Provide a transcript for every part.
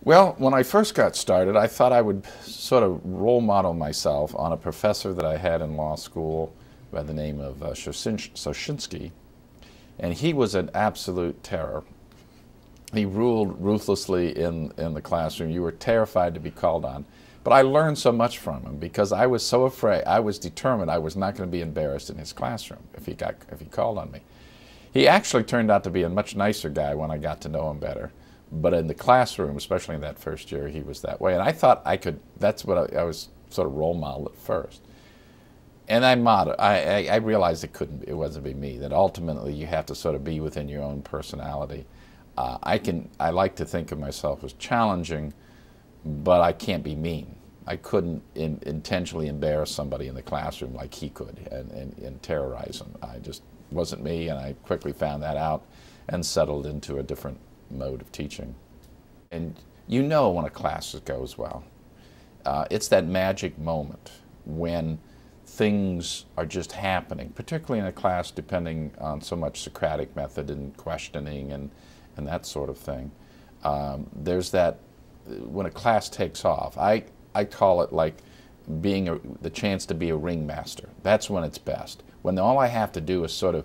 Well, when I first got started, I thought I would sort of role model myself on a professor that I had in law school by the name of Soshinsky, and he was an absolute terror. He ruled ruthlessly in the classroom. You were terrified to be called on. But I learned so much from him because I was so afraid. I was determined I was not going to be embarrassed in his classroom if he called on me. He actually turned out to be a much nicer guy when I got to know him better. But in the classroom, especially in that first year, he was that way. And I thought I could, that's what I was sort of role model at first. And I realized it wasn't be me, that ultimately you have to sort of be within your own personality. I like to think of myself as challenging, but I can't be mean. I couldn't intentionally embarrass somebody in the classroom like he could and terrorize them. I just wasn't me, and I quickly found that out and settled into a different mode of teaching. And you know when a class goes well. It's that magic moment when things are just happening, particularly in a class depending on so much Socratic method and questioning and that sort of thing. There's that, when a class takes off, I call it like being the chance to be a ringmaster. That's when it's best. When all I have to do is sort of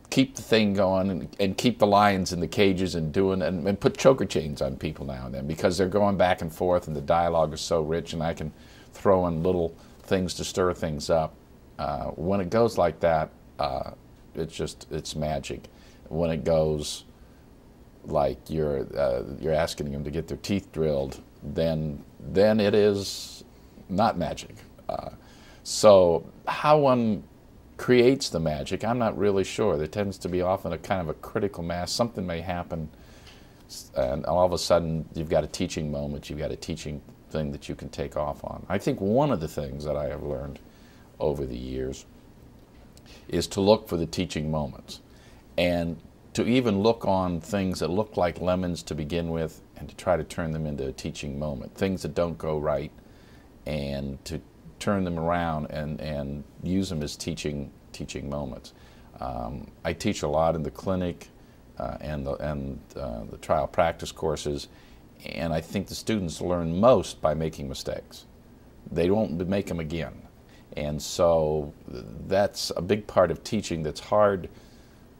keep the thing going and keep the lions in the cages and put choker chains on people now and then because they're going back and forth and the dialogue is so rich and I can throw in little things to stir things up. When it goes like that, it's magic. When it goes like you're asking them to get their teeth drilled, then it is not magic. So how one creates the magic, I'm not really sure. There tends to be often a kind of a critical mass. Something may happen, and all of a sudden you've got a teaching moment, you've got a teaching thing that you can take off on. I think one of the things that I have learned over the years is to look for the teaching moments, and to even look on things that look like lemons to begin with and to try to turn them into a teaching moment. Things that don't go right, and to turn them around and use them as teaching moments. I teach a lot in the clinic and the trial practice courses, and I think the students learn most by making mistakes. They don't make them again. And so that's a big part of teaching that's hard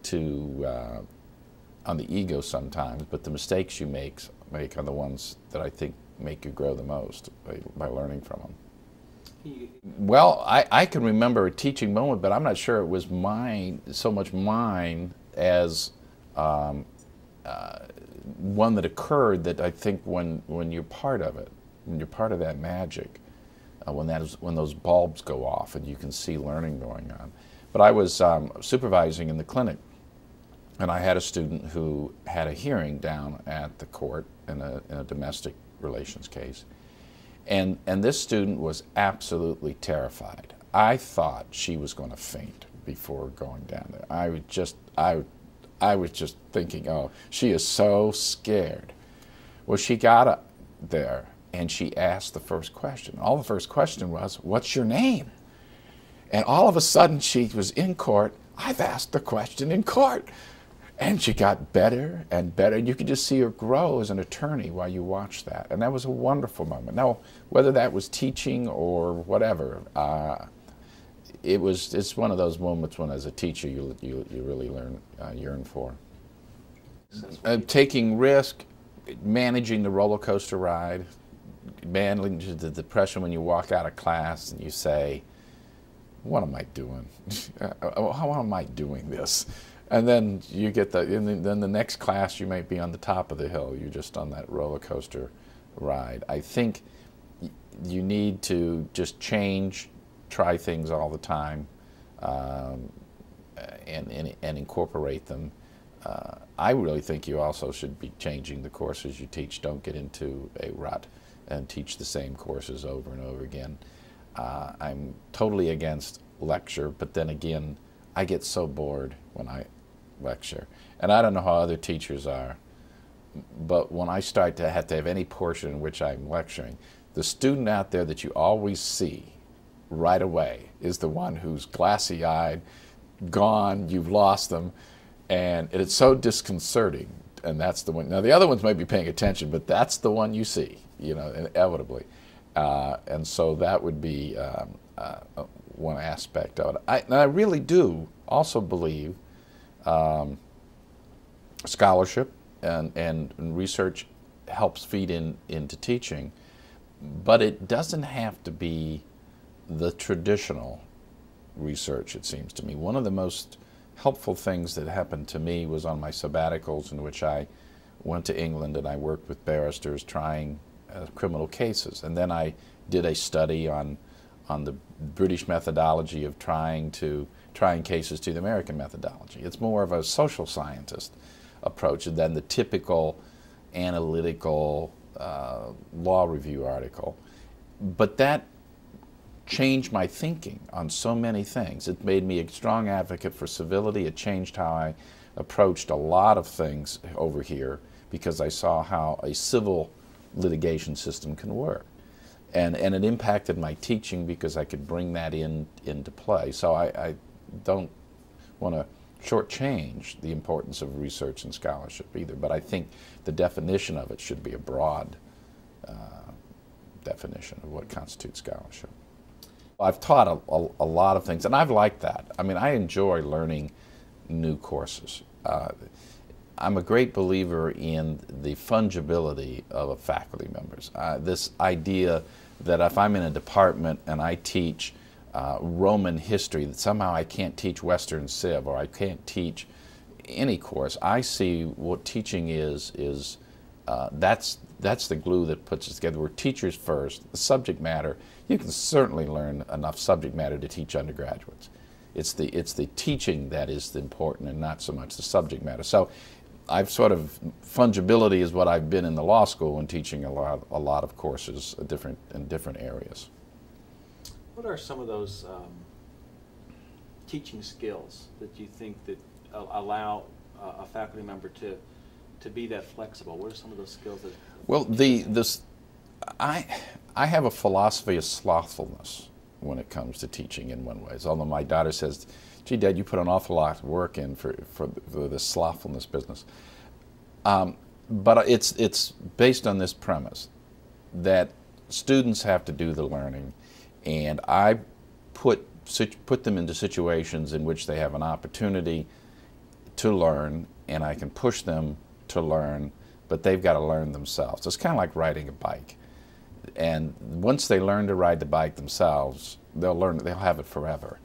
to on the ego sometimes, but the mistakes you make are the ones that I think make you grow the most by learning from them. Well, I can remember a teaching moment, but I'm not sure it was so much mine as one that occurred that I think when you're part of it, when you're part of that magic, when those bulbs go off and you can see learning going on. But I was supervising in the clinic, and I had a student who had a hearing down at the court in a domestic relations case. And this student was absolutely terrified. I thought she was going to faint before going down there. I was just thinking, oh, she is so scared. Well, she got up there and she asked the first question. All the first question was, what's your name? And all of a sudden she was in court. I've asked the question in court. And she got better and better, and you could just see her grow as an attorney while you watched that. And that was a wonderful moment. Now, whether that was teaching or whatever, it's one of those moments when, as a teacher, you really yearn for. Taking risk, managing the roller coaster ride, managing the depression when you walk out of class and you say, "What am I doing? How am I doing this?" And then you get then the next class you might be on the top of the hill. You're just on that roller coaster ride. I think you need to just change, try things all the time, and incorporate them. I really think you also should be changing the courses you teach. Don't get into a rut and teach the same courses over and over again. I'm totally against lecture, but then again, I get so bored when I lecture. And I don't know how other teachers are, but when I start to have any portion in which I'm lecturing, the student out there that you always see right away is the one who's glassy-eyed, gone, you've lost them, and it's so disconcerting and that's the one. Now the other ones might be paying attention, but that's the one you see, you know, inevitably. And so that would be one aspect of it. And I really do also believe scholarship and research helps feed into teaching, but it doesn't have to be the traditional research, it seems to me. One of the most helpful things that happened to me was on my sabbaticals, in which I went to England and I worked with barristers trying criminal cases. And then I did a study on the British methodology of trying cases to the American methodology. It's more of a social scientist approach than the typical analytical law review article. But that changed my thinking on so many things. It made me a strong advocate for civility. It changed how I approached a lot of things over here, because I saw how a civil litigation system can work. And it impacted my teaching because I could bring that into play. So I don't want to shortchange the importance of research and scholarship either, but I think the definition of it should be a broad definition of what constitutes scholarship. I've taught a lot of things, and I've liked that. I mean, I enjoy learning new courses. I'm a great believer in the fungibility of faculty members. This idea that if I'm in a department and I teach Roman history, that somehow I can't teach Western Civ, or I can't teach any course. I see what teaching is that's the glue that puts us together. We're teachers first. The subject matter, you can certainly learn enough subject matter to teach undergraduates. It's the teaching that is important and not so much the subject matter. So I've sort of, fungibility is what I've been in the law school and teaching a lot of courses in different areas. What are some of those teaching skills that you think that allow a faculty member to be that flexible? What are some of those skills that? Well, I have a philosophy of slothfulness when it comes to teaching in one way. Although my daughter says, "Gee, Dad, you put an awful lot of work in for this slothfulness business." But it's based on this premise that students have to do the learning, and I put them into situations in which they have an opportunity to learn, and I can push them to learn, but they've got to learn themselves. It's kind of like riding a bike. And once they learn to ride the bike themselves, they'll have it forever.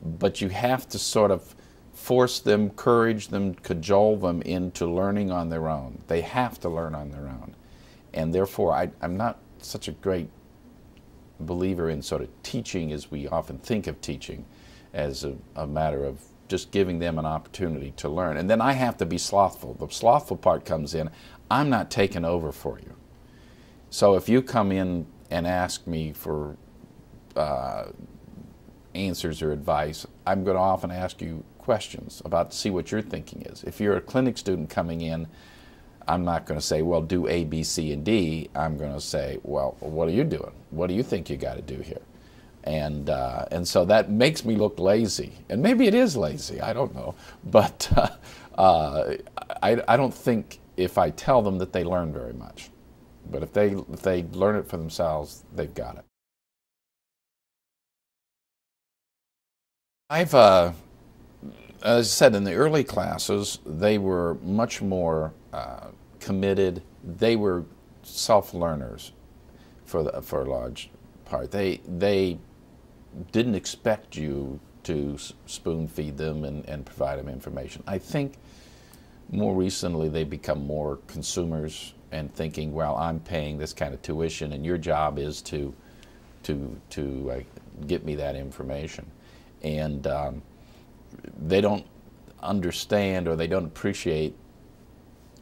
But you have to sort of force them, encourage them, cajole them into learning on their own. They have to learn on their own. And therefore, I'm not such a great believer in sort of teaching as we often think of teaching, as a matter of just giving them an opportunity to learn. And then I have to be slothful. The slothful part comes in. I'm not taking over for you. So if you come in and ask me for answers or advice, I'm going to often ask you questions about to see what your thinking is. If you're a clinic student coming in, I'm not going to say, well, do A, B, C, and D. I'm going to say, well, what are you doing? What do you think you got to do here? And so that makes me look lazy. And maybe it is lazy, I don't know. But I don't think if I tell them that they learn very much. But if they learn it for themselves, they've got it. I've, as I said, in the early classes, they were much more committed. They were self-learners for a large part. They didn't expect you to spoon feed them and provide them information. I think more recently they've become more consumers and thinking, well, I'm paying this kind of tuition and your job is to get me that information. And they don't understand, or they don't appreciate,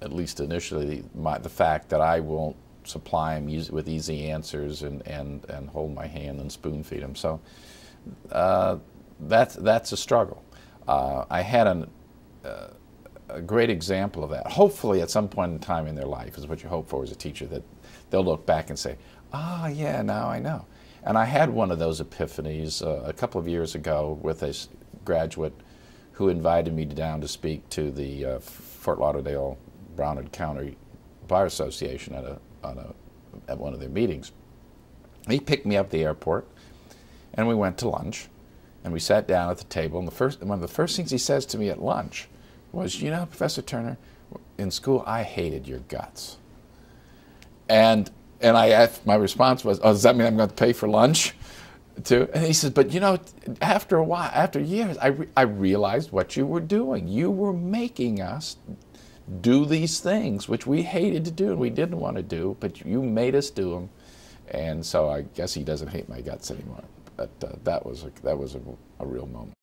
at least initially, the fact that I won't supply them with easy answers and hold my hand and spoon feed them. So that's a struggle. I had a great example of that. Hopefully at some point in time in their life is what you hope for as a teacher, that they'll look back and say, ah, yeah, now I know. And I had one of those epiphanies a couple of years ago with a graduate who invited me down to speak to the Fort Lauderdale Brown and County Bar Association at one of their meetings. He picked me up at the airport, and we went to lunch, and we sat down at the table. And one of the first things he says to me at lunch was, "You know, Professor Turner, in school I hated your guts." And I asked, my response was, "Oh, does that mean I'm going to pay for lunch too?" And he says, "But you know, after a while, after years, I realized what you were doing. You were making us do these things which we hated to do and we didn't want to do, but you made us do them." And so I guess he doesn't hate my guts anymore. But that was a real moment.